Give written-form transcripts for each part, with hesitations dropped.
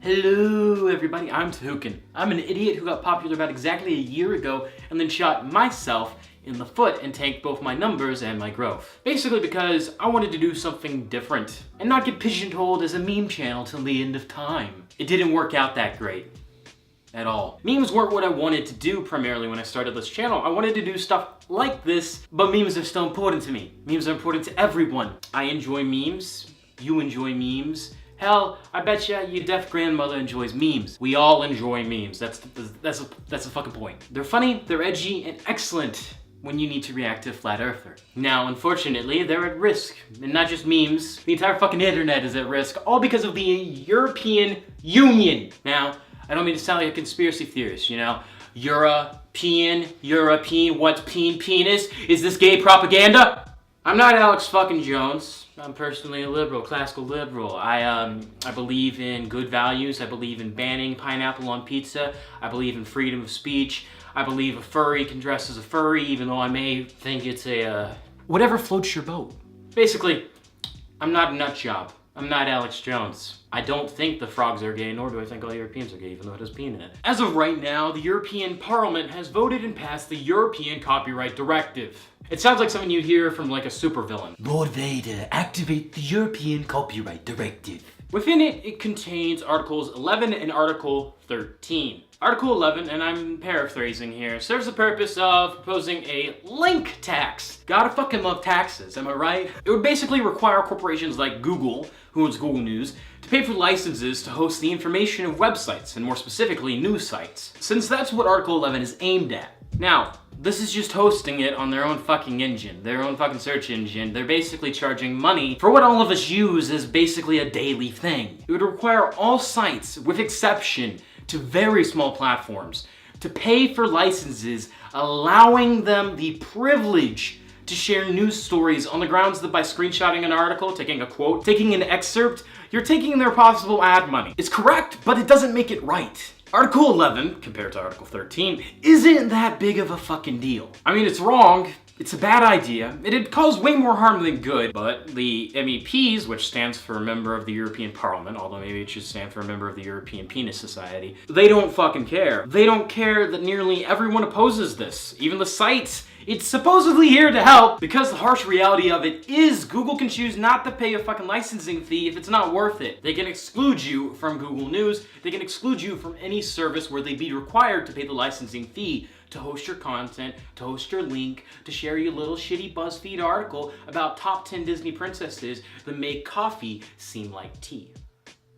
Hello everybody, I'm Tahukan. I'm an idiot who got popular about exactly a year ago and then shot myself in the foot and tanked both my numbers and my growth. Basically because I wanted to do something different and not get pigeonholed as a meme channel till the end of time. It didn't work out that great. At all. Memes weren't what I wanted to do primarily when I started this channel. I wanted to do stuff like this, but memes are still important to me. Memes are important to everyone. I enjoy memes. You enjoy memes. Hell, I bet your deaf grandmother enjoys memes. We all enjoy memes. That's a fucking point. They're funny, they're edgy, and excellent when you need to react to a flat earther. Now, unfortunately, they're at risk. And not just memes. The entire fucking internet is at risk, all because of the European Union. Now, I don't mean to sound like a conspiracy theorist, you know? European, what's penis? Is this gay propaganda? I'm not Alex fucking Jones. I'm personally a liberal, classical liberal. I believe in good values. I believe in banning pineapple on pizza. I believe in freedom of speech. I believe a furry can dress as a furry, even though I may think it's a, whatever floats your boat. Basically, I'm not a nut job. I'm not Alex Jones. I don't think the frogs are gay, nor do I think all Europeans are gay, even though it has peen in it. As of right now, the European Parliament has voted and passed the European Copyright Directive. It sounds like something you'd hear from like a supervillain. Lord Vader, activate the European Copyright Directive. Within it, it contains Articles 11 and Article 13. Article 11, and I'm paraphrasing here, serves the purpose of proposing a link tax. Gotta fucking love taxes, am I right? It would basically require corporations like Google, who owns Google News, to pay for licenses to host the information of websites, and more specifically, news sites, since that's what Article 11 is aimed at. Now, this is just hosting it on their own fucking engine, their own fucking search engine. They're basically charging money for what all of us use as basically a daily thing. It would require all sites, with exception to very small platforms, to pay for licenses, allowing them the privilege to share news stories on the grounds that by screenshotting an article, taking a quote, taking an excerpt, you're taking their possible ad money. It's correct, but it doesn't make it right. Article 11, compared to Article 13, isn't that big of a fucking deal. I mean, it's wrong. It's a bad idea. It'd cause way more harm than good, but the MEPs, which stands for a member of the European Parliament, although maybe it should stand for a member of the European Penis Society, they don't fucking care. They don't care that nearly everyone opposes this. Even the sites. It's supposedly here to help, because the harsh reality of it is Google can choose not to pay a fucking licensing fee if it's not worth it. They can exclude you from Google News. They can exclude you from any service where they'd be required to pay the licensing fee to host your content, to host your link, to share your little shitty BuzzFeed article about top 10 Disney princesses that make coffee seem like tea.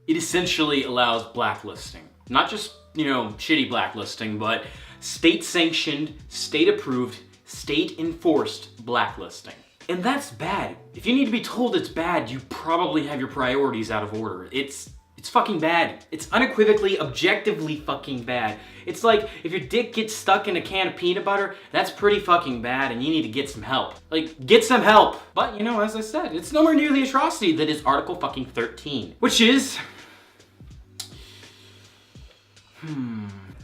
It essentially allows blacklisting. Not just, shitty blacklisting, but state-sanctioned, state-approved, state-enforced blacklisting. And that's bad. If you need to be told it's bad, you probably have your priorities out of order. It's fucking bad. It's unequivocally, objectively fucking bad. It's like, if your dick gets stuck in a can of peanut butter, that's pretty fucking bad and you need to get some help. Like, get some help. But, as I said, it's nowhere near the atrocity that is Article fucking 13. Which is...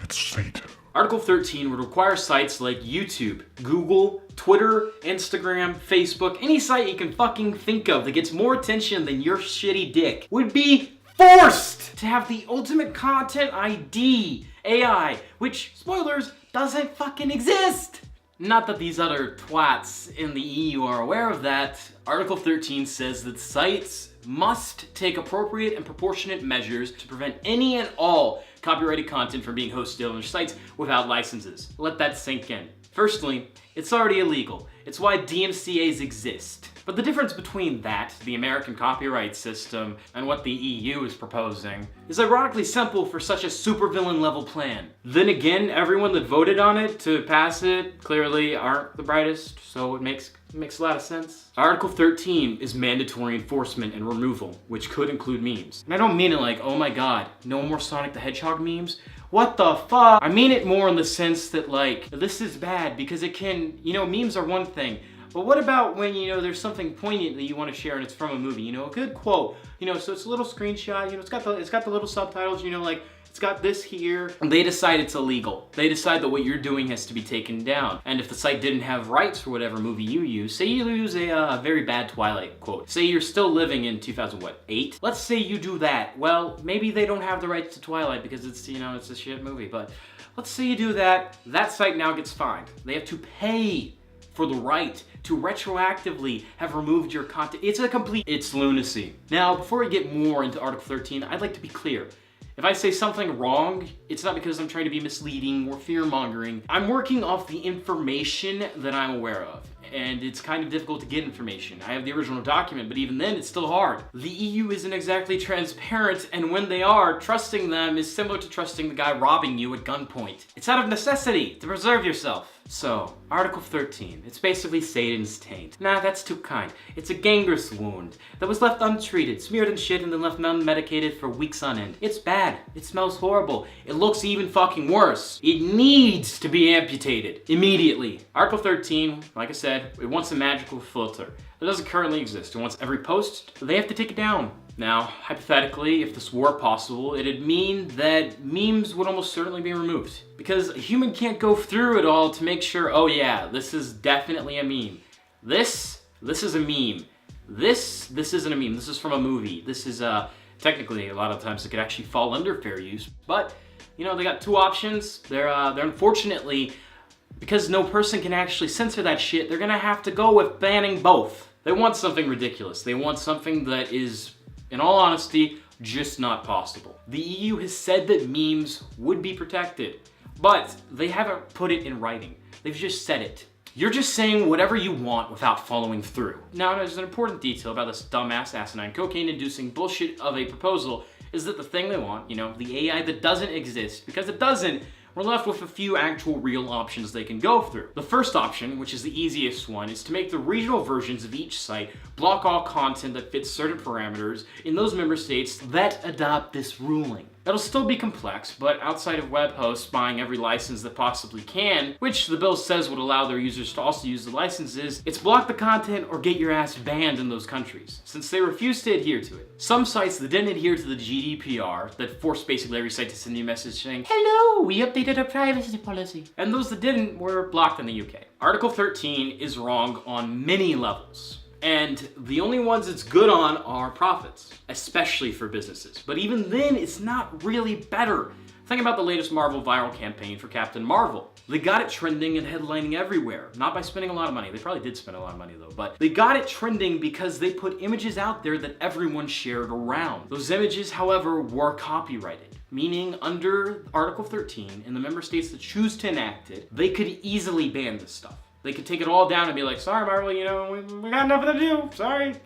It's fate. Article 13 would require sites like YouTube, Google, Twitter, Instagram, Facebook, any site you can fucking think of that gets more attention than your shitty dick would be forced to have the ultimate content ID, AI, which, spoilers, doesn't fucking exist. Not that these other twats in the EU are aware of that. Article 13 says that sites must take appropriate and proportionate measures to prevent any and all copyrighted content from being hosted on their sites without licenses. Let that sink in. Firstly, it's already illegal. It's why DMCAs exist. But the difference between that, the American copyright system, and what the EU is proposing is ironically simple for such a supervillain level plan. Then again, everyone that voted on it to pass it clearly aren't the brightest, so it makes a lot of sense. Article 13 is mandatory enforcement and removal, which could include memes. And I don't mean it like, oh my god, no more Sonic the Hedgehog memes? What the fuck? I mean it more in the sense that like, this is bad because it can, memes are one thing, But what about when, there's something poignant that you want to share and it's from a movie, a good quote, so it's a little screenshot, it's got the little subtitles, like, it's got this here. And they decide it's illegal. They decide that what you're doing has to be taken down. And if the site didn't have rights for whatever movie you use, say you use a very bad Twilight quote. Say you're still living in 2008. Let's say you do that. Well, maybe they don't have the rights to Twilight because it's, it's a shit movie. But let's say you do that. That site now gets fined. They have to pay for the right to retroactively have removed your content. It's lunacy. Now, before we get more into Article 13, I'd like to be clear. If I say something wrong, it's not because I'm trying to be misleading or fear-mongering. I'm working off the information that I'm aware of, and it's kind of difficult to get information. I have the original document, but even then, it's still hard. The EU isn't exactly transparent, and when they are, trusting them is similar to trusting the guy robbing you at gunpoint. It's out of necessity to preserve yourself. So, Article 13, it's basically Satan's taint. Nah, that's too kind. It's a gangrenous wound that was left untreated, smeared in shit, and then left unmedicated for weeks on end. It's bad. It smells horrible. It looks even fucking worse. It needs to be amputated immediately. Article 13, like I said, it wants a magical filter that doesn't currently exist. It wants every post, they have to take it down. Now, hypothetically, if this were possible, it'd mean that memes would almost certainly be removed. Because a human can't go through it all to make sure, oh yeah, this is definitely a meme. This is a meme. This isn't a meme. This is from a movie. This is, technically, a lot of times it could actually fall under fair use. But, they got two options. They're unfortunately, because no person can actually censor that shit, they're gonna have to go with banning both. They want something ridiculous. They want something that is, in all honesty, just not possible. The EU has said that memes would be protected, but they haven't put it in writing. They've just said it. You're just saying whatever you want without following through. Now, there's an important detail about this dumbass, asinine, cocaine-inducing bullshit of a proposal is that the thing they want, the AI that doesn't exist, because it doesn't, we're left with a few actual real options they can go through. The first option, which is the easiest one, is to make the regional versions of each site block all content that fits certain parameters in those member states that adopt this ruling. It'll still be complex, but outside of web hosts buying every license that possibly can, which the bill says would allow their users to also use the licenses, it's block the content or get your ass banned in those countries, since they refuse to adhere to it. Some sites that didn't adhere to the GDPR, that forced basically every site to send you a message saying, "Hello, we updated our privacy policy," and those that didn't were blocked in the UK. Article 13 is wrong on many levels. And the only ones it's good on are profits, especially for businesses. But even then, it's not really better. Think about the latest Marvel viral campaign for Captain Marvel. They got it trending and headlining everywhere, not by spending a lot of money. They probably did spend a lot of money though, but they got it trending because they put images out there that everyone shared around. Those images, however, were copyrighted, meaning under Article 13, in the member states that choose to enact it, they could easily ban this stuff. They could take it all down and be like, sorry, Marvel, we got nothing to do, sorry.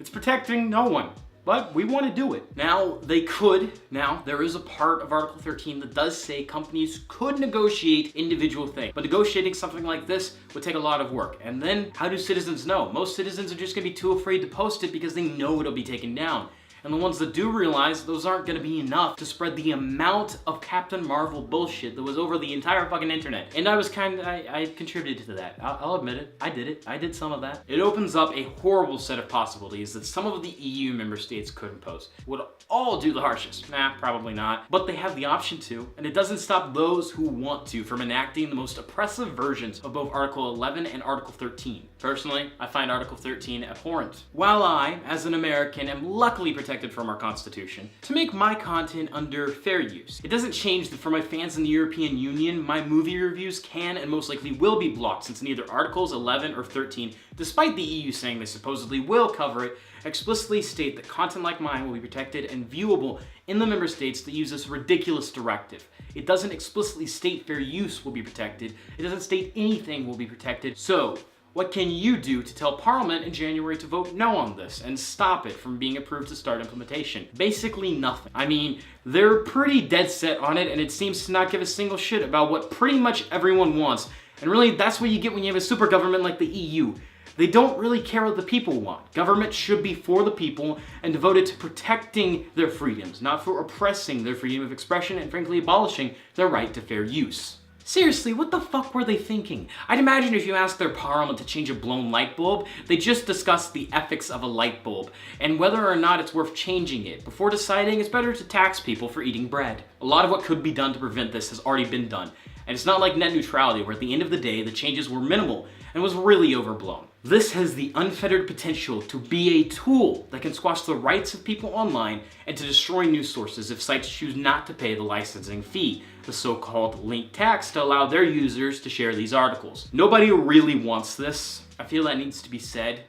It's protecting no one, but we want to do it. Now, there is a part of Article 13 that does say companies could negotiate individual things, but negotiating something like this would take a lot of work. And then, how do citizens know? Most citizens are just gonna be too afraid to post it because they know it'll be taken down. And the ones that do realize those aren't gonna be enough to spread the amount of Captain Marvel bullshit that was over the entire fucking internet. And I contributed to that. I'll admit it. I did it. I did some of that. It opens up a horrible set of possibilities that some of the EU member states could impose. Would all do the harshest? Nah, probably not. But they have the option to, and it doesn't stop those who want to from enacting the most oppressive versions of both Article 11 and Article 13. Personally, I find Article 13 abhorrent. While I, as an American, am luckily protected from our Constitution to make my content under fair use. It doesn't change that for my fans in the European Union, my movie reviews can and most likely will be blocked since neither Articles 11 or 13, despite the EU saying they supposedly will cover it, explicitly state that content like mine will be protected and viewable in the member states that use this ridiculous directive. It doesn't explicitly state fair use will be protected. It doesn't state anything will be protected. So, what can you do to tell Parliament in January to vote no on this and stop it from being approved to start implementation? Basically nothing. I mean, they're pretty dead set on it, and it seems to not give a single shit about what pretty much everyone wants. And really, that's what you get when you have a super government like the EU. They don't really care what the people want. Government should be for the people and devoted to protecting their freedoms, not for oppressing their freedom of expression and frankly abolishing their right to fair use. Seriously, what the fuck were they thinking? I'd imagine if you asked their parliament to change a blown light bulb, they just discuss the ethics of a light bulb and whether or not it's worth changing it. Before deciding, it's better to tax people for eating bread. A lot of what could be done to prevent this has already been done. And it's not like net neutrality, where at the end of the day, the changes were minimal and was really overblown. This has the unfettered potential to be a tool that can squash the rights of people online and to destroy news sources if sites choose not to pay the licensing fee, the so-called link tax, to allow their users to share these articles. Nobody really wants this. I feel that needs to be said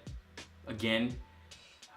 again.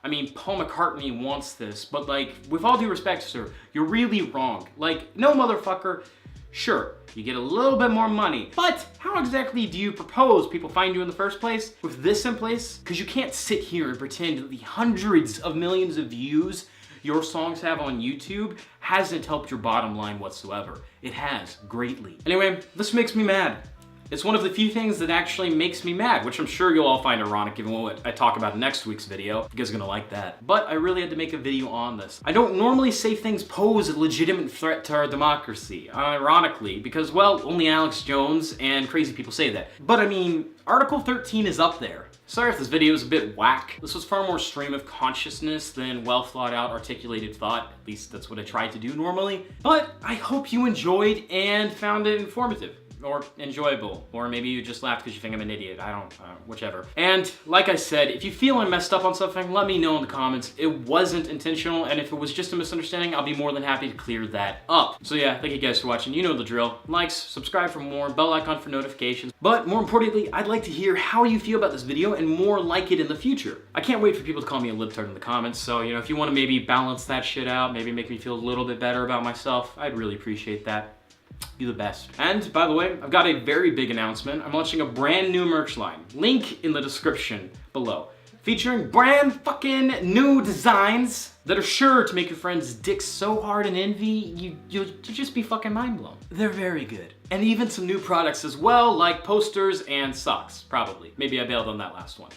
I mean, Paul McCartney wants this, but like, with all due respect, sir, you're really wrong. Like, no motherfucker. Sure, you get a little bit more money, but how exactly do you propose people find you in the first place with this in place? Because you can't sit here and pretend that the hundreds of millions of views your songs have on YouTube hasn't helped your bottom line whatsoever. It has, greatly. Anyway, this makes me mad. It's one of the few things that actually makes me mad, which I'm sure you'll all find ironic given what I talk about in next week's video. You guys are gonna like that. But I really had to make a video on this. I don't normally say things pose a legitimate threat to our democracy, ironically, because, well, only Alex Jones and crazy people say that. But I mean, Article 13 is up there. Sorry if this video is a bit whack. This was far more stream of consciousness than well thought out, articulated thought. At least that's what I try to do normally. But I hope you enjoyed and found it informative. Or enjoyable, or maybe you just laughed because you think I'm an idiot. I don't, whichever. And like I said, if you feel I messed up on something, let me know in the comments. It wasn't intentional, and if it was just a misunderstanding, I'll be more than happy to clear that up. So yeah, thank you guys for watching. You know the drill. Likes, subscribe for more, bell icon for notifications. But more importantly, I'd like to hear how you feel about this video and more like it in the future. I can't wait for people to call me a libtard in the comments, so you know, if you want to maybe balance that shit out, maybe make me feel a little bit better about myself, I'd really appreciate that. You're the best. And by the way, I've got a very big announcement. I'm launching a brand new merch line. Link in the description below. Featuring brand fucking new designs that are sure to make your friends' dicks so hard in envy, you'll just be fucking mind blown. They're very good. And even some new products as well, like posters and socks, probably. Maybe I bailed on that last one.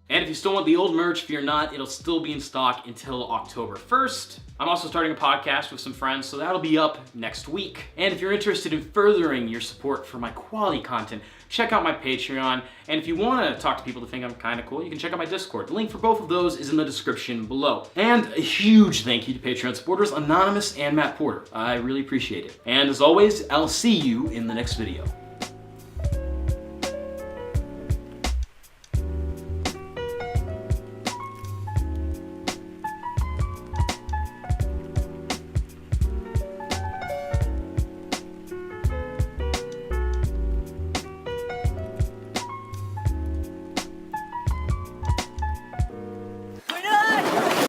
And if you still want the old merch, fear not, it'll still be in stock until October 1st. I'm also starting a podcast with some friends, so that'll be up next week. And if you're interested in furthering your support for my quality content, check out my Patreon. And if you want to talk to people that think I'm kind of cool, you can check out my Discord. The link for both of those is in the description below. And a huge thank you to Patreon supporters Anonymous and Matt Porter. I really appreciate it. And as always, I'll see you in the next video.